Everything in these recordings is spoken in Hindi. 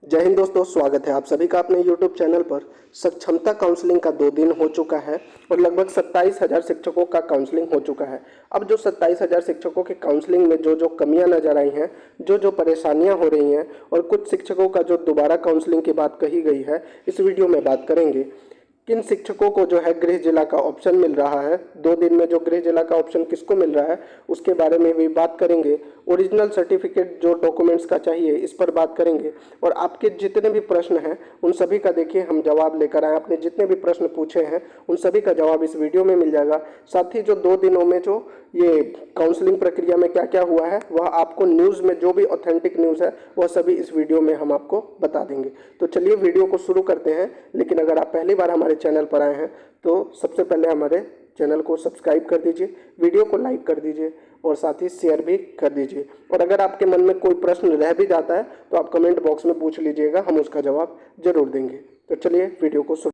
जय हिंद दोस्तों, स्वागत है आप सभी का अपने YouTube चैनल पर। सक्षमता काउंसलिंग का 2 दिन हो चुका है और लगभग 27,000 शिक्षकों का काउंसलिंग हो चुका है। अब जो 27,000 शिक्षकों के काउंसलिंग में जो जो कमियां नजर आई हैं, जो जो परेशानियां हो रही हैं और कुछ शिक्षकों का जो दोबारा काउंसलिंग की बात कही गई है, इस वीडियो में बात करेंगे। किन शिक्षकों को जो है गृह जिला का ऑप्शन मिल रहा है, 2 दिन में जो गृह जिला का ऑप्शन किसको मिल रहा है उसके बारे में भी बात करेंगे। ओरिजिनल सर्टिफिकेट जो डॉक्यूमेंट्स का चाहिए इस पर बात करेंगे और आपके जितने भी प्रश्न हैं उन सभी का देखिए हम जवाब लेकर आए। आपने जितने भी प्रश्न पूछे हैं उन सभी का जवाब इस वीडियो में मिल जाएगा। साथ ही जो 2 दिनों में जो ये काउंसलिंग प्रक्रिया में क्या क्या हुआ है वह आपको न्यूज़ में जो भी ऑथेंटिक न्यूज़ है वह सभी इस वीडियो में हम आपको बता देंगे। तो चलिए वीडियो को शुरू करते हैं। लेकिन अगर आप पहली बार हमारे चैनल पर आए हैं तो सबसे पहले हमारे चैनल को सब्सक्राइब कर दीजिए, वीडियो को लाइक कर दीजिए और साथ ही शेयर भी कर दीजिए। और अगर आपके मन में कोई प्रश्न रह भी जाता है तो आप कमेंट बॉक्स में पूछ लीजिएगा, हम उसका जवाब जरूर देंगे। तो चलिए वीडियो को शुरू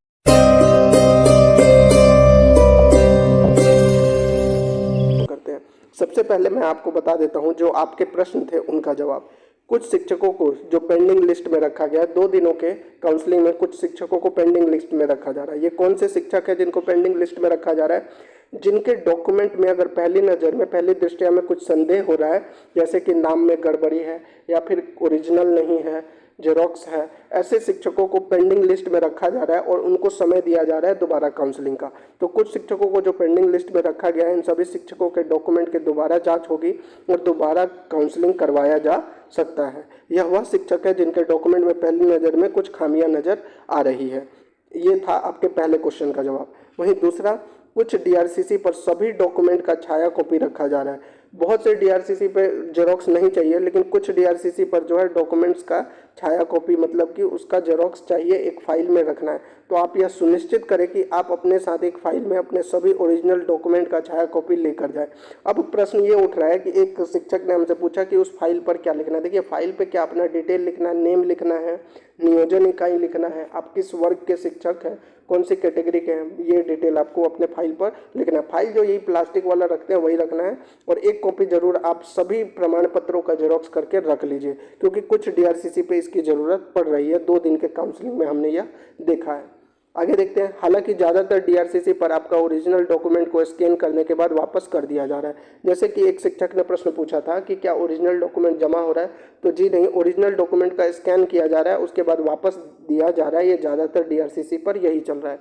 करते हैं। सबसे पहले मैं आपको बता देता हूं जो आपके प्रश्न थे उनका जवाब। कुछ शिक्षकों को जो पेंडिंग लिस्ट में रखा गया है, 2 दिनों के काउंसलिंग में कुछ शिक्षकों को पेंडिंग लिस्ट में रखा जा रहा है। ये कौन से शिक्षक है जिनको पेंडिंग लिस्ट में रखा जा रहा है? जिनके डॉक्यूमेंट में अगर पहली नज़र में पहली दृष्टया में कुछ संदेह हो रहा है, जैसे कि नाम में गड़बड़ी है या फिर ओरिजिनल नहीं है, जेरोक्स है, ऐसे शिक्षकों को पेंडिंग लिस्ट में रखा जा रहा है और उनको समय दिया जा रहा है दोबारा काउंसलिंग का। तो कुछ शिक्षकों को जो पेंडिंग लिस्ट में रखा गया है, इन सभी शिक्षकों के डॉक्यूमेंट की दोबारा जांच होगी और दोबारा काउंसलिंग करवाया जा सकता है। यह वह शिक्षक है जिनके डॉक्यूमेंट में पहली नज़र में कुछ खामियां नज़र आ रही है। ये था आपके पहले क्वेश्चन का जवाब। वहीं दूसरा, कुछ डीआरसीसी पर सभी डॉक्यूमेंट का छाया कॉपी रखा जा रहा है। बहुत से डीआरसीसी पे जेरोक्स नहीं चाहिए, लेकिन कुछ डीआरसीसी पर जो है डॉक्यूमेंट्स का छाया कॉपी मतलब कि उसका जेरोक्स चाहिए, एक फाइल में रखना है। तो आप यह सुनिश्चित करें कि आप अपने साथ एक फाइल में अपने सभी ओरिजिनल डॉक्यूमेंट का छाया कॉपी लेकर जाए। अब प्रश्न ये उठ रहा है कि एक शिक्षक ने हमसे पूछा कि उस फाइल पर क्या लिखना है। देखिए, फाइल पे क्या अपना डिटेल लिखना है, नेम लिखना है, नियोजन इकाई लिखना है, आप किस वर्ग के शिक्षक हैं, कौन सी कैटेगरी के हैं, ये डिटेल आपको अपने फाइल पर लिखना है। फाइल जो यही प्लास्टिक वाला रखते हैं वही रखना है और एक कॉपी जरूर आप सभी प्रमाण पत्रों का जेरोक्स करके रख लीजिए, क्योंकि कुछ डीआरसीसी पे इसकी ज़रूरत पड़ रही है। 2 दिन के काउंसलिंग में हमने यह देखा है। आगे देखते हैं। हालांकि ज़्यादातर डीआरसीसी पर आपका ओरिजिनल डॉक्यूमेंट को स्कैन करने के बाद वापस कर दिया जा रहा है। जैसे कि एक शिक्षक ने प्रश्न पूछा था कि क्या ओरिजिनल डॉक्यूमेंट जमा हो रहा है, तो जी नहीं, ओरिजिनल डॉक्यूमेंट का स्कैन किया जा रहा है, उसके बाद वापस दिया जा रहा है। ये ज़्यादातर डीआरसीसी पर यही चल रहा है।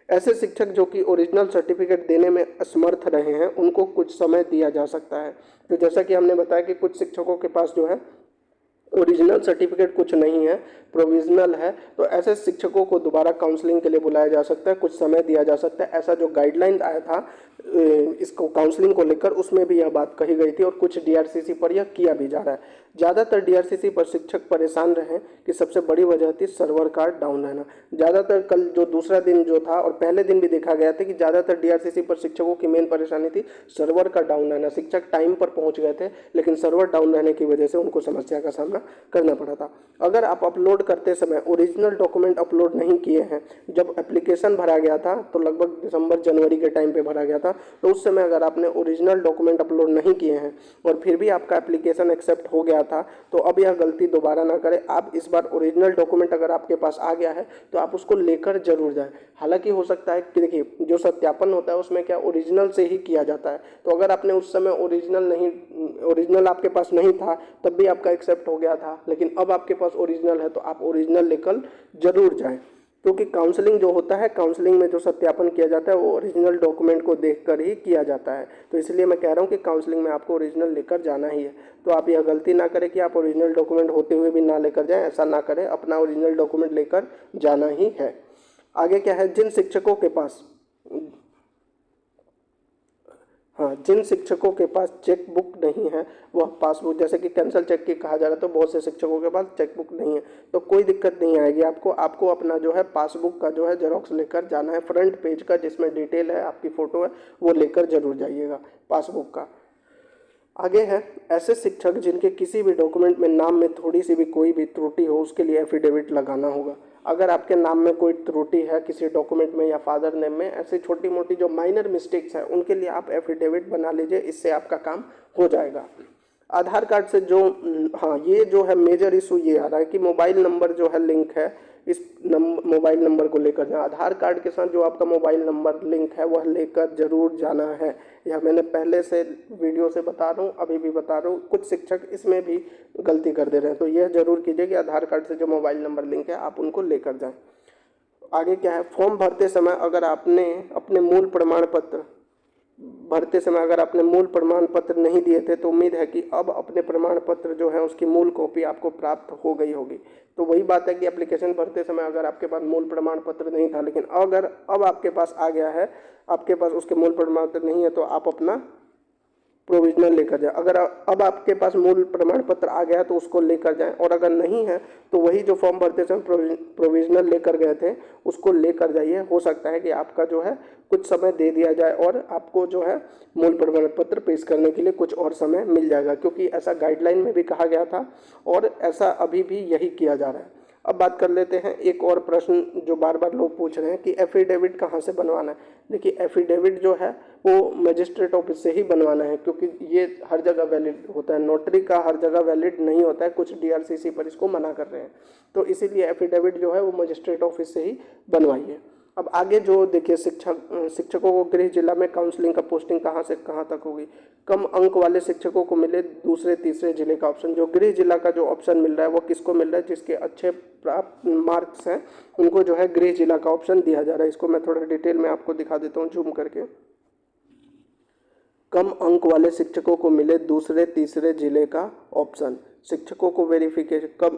ऐसे शिक्षक जो कि ओरिजिनल सर्टिफिकेट देने में असमर्थ रहे हैं उनको कुछ समय दिया जा सकता है। तो जैसा कि हमने बताया कि कुछ शिक्षकों के पास जो है ओरिजिनल सर्टिफिकेट कुछ नहीं है, प्रोविजनल है, तो ऐसे शिक्षकों को दोबारा काउंसलिंग के लिए बुलाया जा सकता है, कुछ समय दिया जा सकता है। ऐसा जो गाइडलाइन आया था इसको काउंसलिंग को लेकर, उसमें भी यह बात कही गई थी और कुछ डीआरसीसी पर यह किया भी जा रहा है। ज़्यादातर डीआरसीसी पर शिक्षक परेशान रहे कि सबसे बड़ी वजह थी सर्वर का डाउन रहना। ज़्यादातर कल जो दूसरा दिन जो था और पहले दिन भी देखा गया था कि ज़्यादातर डीआरसीसी पर शिक्षकों की मेन परेशानी थी सर्वर का डाउन रहना। शिक्षक टाइम पर पहुंच गए थे लेकिन सर्वर डाउन रहने की वजह से उनको समस्या का सामना करना पड़ा था। अगर आप अपलोड करते समय ओरिजिनल डॉक्यूमेंट अपलोड नहीं किए हैं, जब एप्लीकेशन भरा गया था तो लगभग दिसंबर जनवरी के टाइम पे भरा गया था, तो उस समय अगर आपने ओरिजिनल डॉक्यूमेंट अपलोड नहीं किए हैं और फिर भी आपका एप्लीकेशन एक्सेप्ट हो गया था, तो अब यह गलती दोबारा ना करें। आप इस बार ओरिजिनल डॉक्यूमेंट अगर आपके पास आ गया है तो आप उसको लेकर जरूर जाएं। हालांकि हो सकता है कि देखिए, जो सत्यापन होता है उसमें क्या ओरिजिनल से ही किया जाता है, तो अगर आपने उस समय ओरिजिनल आपके पास नहीं था तब भी आपका एक्सेप्ट हो गया था, लेकिन अब आपके पास ओरिजिनल है तो आप ओरिजिनल लेकर जरूर जाएं। क्योंकि काउंसलिंग जो होता है, काउंसलिंग में जो सत्यापन किया जाता है वो ओरिजिनल डॉक्यूमेंट को देखकर ही किया जाता है। तो इसलिए मैं कह रहा हूँ कि काउंसलिंग में आपको ओरिजिनल लेकर जाना ही है। तो आप यह गलती ना करें कि आप ओरिजिनल डॉक्यूमेंट होते हुए भी ना लेकर जाएं, ऐसा ना करें, अपना ओरिजिनल डॉक्यूमेंट लेकर जाना ही है। आगे क्या है, जिन शिक्षकों के पास चेक बुक नहीं है वह पासबुक, जैसे कि कैंसल चेक की कहा जा रहा है, तो बहुत से शिक्षकों के पास चेक बुक नहीं है, तो कोई दिक्कत नहीं आएगी आपको अपना जो है पासबुक का जो है जेरोक्स लेकर जाना है। फ्रंट पेज का जिसमें डिटेल है, आपकी फ़ोटो है, वो लेकर जरूर जाइएगा पासबुक का। आगे है, ऐसे शिक्षक जिनके किसी भी डॉक्यूमेंट में नाम में थोड़ी सी भी कोई भी त्रुटि हो उसके लिए एफिडेविट लगाना होगा। अगर आपके नाम में कोई त्रुटि है किसी डॉक्यूमेंट में या फादर नेम में, ऐसी छोटी मोटी जो माइनर मिस्टेक्स है उनके लिए आप एफिडेविट बना लीजिए, इससे आपका काम हो जाएगा। आधार कार्ड से जो हाँ, ये जो है मेजर इशू ये आ रहा है कि मोबाइल नंबर जो है लिंक है, इस मोबाइल नंबर को लेकर जाए। आधार कार्ड के साथ जो आपका मोबाइल नंबर लिंक है वह लेकर जरूर जाना है। यह मैंने पहले से वीडियो से बता रहा हूँ, अभी भी बता रहा हूँ, कुछ शिक्षक इसमें भी गलती कर दे रहे हैं। तो यह जरूर कीजिए कि आधार कार्ड से जो मोबाइल नंबर लिंक है आप उनको लेकर जाएं। आगे क्या है, फॉर्म भरते समय अगर आपने अपने मूल प्रमाण पत्र नहीं दिए थे तो उम्मीद है कि अब अपने प्रमाण पत्र जो है उसकी मूल कॉपी आपको प्राप्त हो गई होगी। तो वही बात है कि एप्लीकेशन भरते समय अगर आपके पास मूल प्रमाण पत्र नहीं था, लेकिन अगर अब आपके पास आ गया है, आपके पास उसके मूल प्रमाण पत्र नहीं है, तो आप अपना प्रोविजनल लेकर जाए। अगर अब आपके पास मूल प्रमाण पत्र आ गया तो उसको लेकर जाएं, और अगर नहीं है तो वही जो फॉर्म भरते समय प्रोविजनल लेकर गए थे उसको लेकर जाइए। हो सकता है कि आपका जो है कुछ समय दे दिया जाए और आपको जो है मूल प्रमाण पत्र पेश करने के लिए कुछ और समय मिल जाएगा, क्योंकि ऐसा गाइडलाइन में भी कहा गया था और ऐसा अभी भी यही किया जा रहा है। अब बात कर लेते हैं एक और प्रश्न जो बार बार लोग पूछ रहे हैं कि एफिडेविट कहाँ से बनवाना है। देखिए, एफिडेविट जो है वो मजिस्ट्रेट ऑफिस से ही बनवाना है, क्योंकि ये हर जगह वैलिड होता है। नोटरी का हर जगह वैलिड नहीं होता है, कुछ डीआरसीसी पर इसको मना कर रहे हैं। तो इसीलिए एफिडेविट जो है वो मजिस्ट्रेट ऑफिस से ही बनवाइए। अब आगे जो देखिए, शिक्षकों को गृह जिला में काउंसलिंग का पोस्टिंग कहाँ से कहाँ तक होगी। कम अंक वाले शिक्षकों को मिले दूसरे तीसरे जिले का ऑप्शन। जो गृह जिला का जो ऑप्शन मिल रहा है वो किसको मिल रहा है, जिसके अच्छे प्राप्त मार्क्स हैं उनको जो है गृह जिला का ऑप्शन दिया जा रहा है। इसको मैं थोड़ा डिटेल में आपको दिखा देता हूँ जूम करके। कम अंक वाले शिक्षकों को मिले दूसरे तीसरे जिले का ऑप्शन। शिक्षकों को वेरिफिकेशन कम,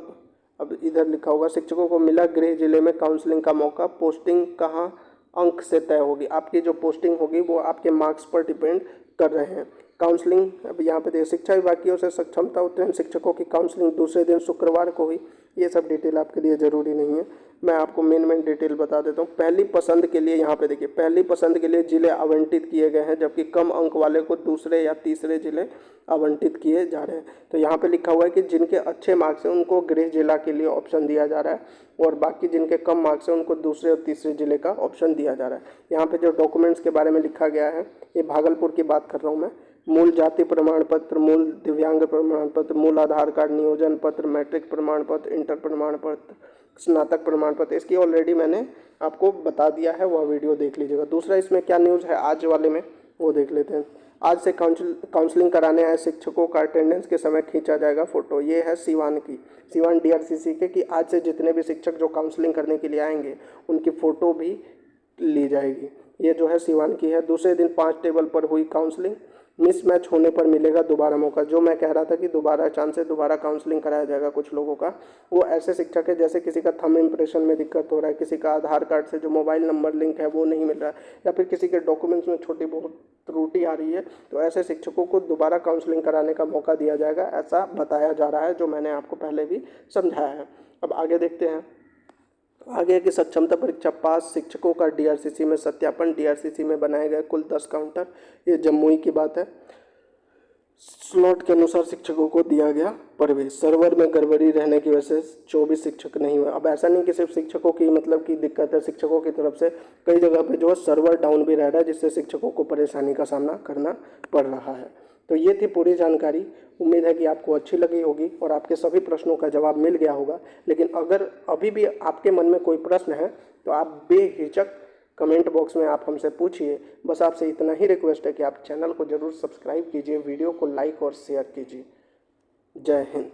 अब इधर लिखा होगा शिक्षकों को मिला गृह जिले में काउंसलिंग का मौका। पोस्टिंग कहाँ अंक से तय होगी। आपकी जो पोस्टिंग होगी वो आपके मार्क्स पर डिपेंड कर रहे हैं। काउंसलिंग, अब यहाँ पे देखिए, शिक्षा विभाग की ओर से सक्षमता उत्तीर्ण शिक्षकों की काउंसलिंग दूसरे दिन शुक्रवार को हुई। ये सब डिटेल आपके लिए ज़रूरी नहीं है, मैं आपको मेन डिटेल बता देता हूँ। पहली पसंद के लिए यहाँ पे देखिए, पहली पसंद के लिए जिले आवंटित किए गए हैं, जबकि कम अंक वाले को दूसरे या तीसरे जिले आवंटित किए जा रहे हैं। तो यहाँ पे लिखा हुआ है कि जिनके अच्छे मार्क्स हैं उनको गृह जिला के लिए ऑप्शन दिया जा रहा है, और बाकी जिनके कम मार्क्स हैं उनको दूसरे और तीसरे जिले का ऑप्शन दिया जा रहा है। यहाँ पे जो डॉक्यूमेंट्स के बारे में लिखा गया है, ये भागलपुर की बात कर रहा हूँ मैं। मूल जाति प्रमाण पत्र, मूल दिव्यांग प्रमाण पत्र, मूल आधार कार्ड, नियोजन पत्र, मैट्रिक प्रमाण पत्र, इंटर प्रमाण पत्र, स्नातक प्रमाण पत्र, इसकी ऑलरेडी मैंने आपको बता दिया है, वह वीडियो देख लीजिएगा। दूसरा इसमें क्या न्यूज़ है आज वाले में, वो देख लेते हैं। आज से काउंसलिंग कराने आए शिक्षकों का अटेंडेंस के समय खींचा जाएगा फोटो। ये है सीवान की, सीवान डीआरसीसी के, कि आज से जितने भी शिक्षक जो काउंसलिंग करने के लिए आएंगे उनकी फ़ोटो भी ली जाएगी। ये जो है सीवान की है। दूसरे दिन 5 टेबल पर हुई काउंसलिंग। मिसमैच होने पर मिलेगा दोबारा मौका। जो मैं कह रहा था कि दोबारा चांस है, दोबारा काउंसलिंग कराया जाएगा कुछ लोगों का, वो ऐसे शिक्षक है जैसे किसी का थंब इम्प्रेशन में दिक्कत हो रहा है, किसी का आधार कार्ड से जो मोबाइल नंबर लिंक है वो नहीं मिल रहा है, या फिर किसी के डॉक्यूमेंट्स में छोटी बहुत त्रुटि आ रही है, तो ऐसे शिक्षकों को दोबारा काउंसलिंग कराने का मौका दिया जाएगा, ऐसा बताया जा रहा है, जो मैंने आपको पहले भी समझाया है। अब आगे देखते हैं। आगे की सक्षमता परीक्षा पास शिक्षकों का डीआरसीसी में सत्यापन। डीआरसीसी में बनाए गए कुल 10 काउंटर, ये जम्मू की बात है। स्लॉट के अनुसार शिक्षकों को दिया गया प्रवेश। सर्वर में गड़बड़ी रहने की वजह से 24 शिक्षक नहीं हुए। अब ऐसा नहीं कि सिर्फ शिक्षकों की मतलब की दिक्कत है, शिक्षकों की तरफ से कई जगह पे जो है सर्वर डाउन भी रह रहा है, जिससे शिक्षकों को परेशानी का सामना करना पड़ रहा है। तो ये थी पूरी जानकारी। उम्मीद है कि आपको अच्छी लगी होगी और आपके सभी प्रश्नों का जवाब मिल गया होगा। लेकिन अगर अभी भी आपके मन में कोई प्रश्न है तो आप बेहिचक कमेंट बॉक्स में आप हमसे पूछिए। बस आपसे इतना ही रिक्वेस्ट है कि आप चैनल को ज़रूर सब्सक्राइब कीजिए, वीडियो को लाइक और शेयर कीजिए। जय हिंद।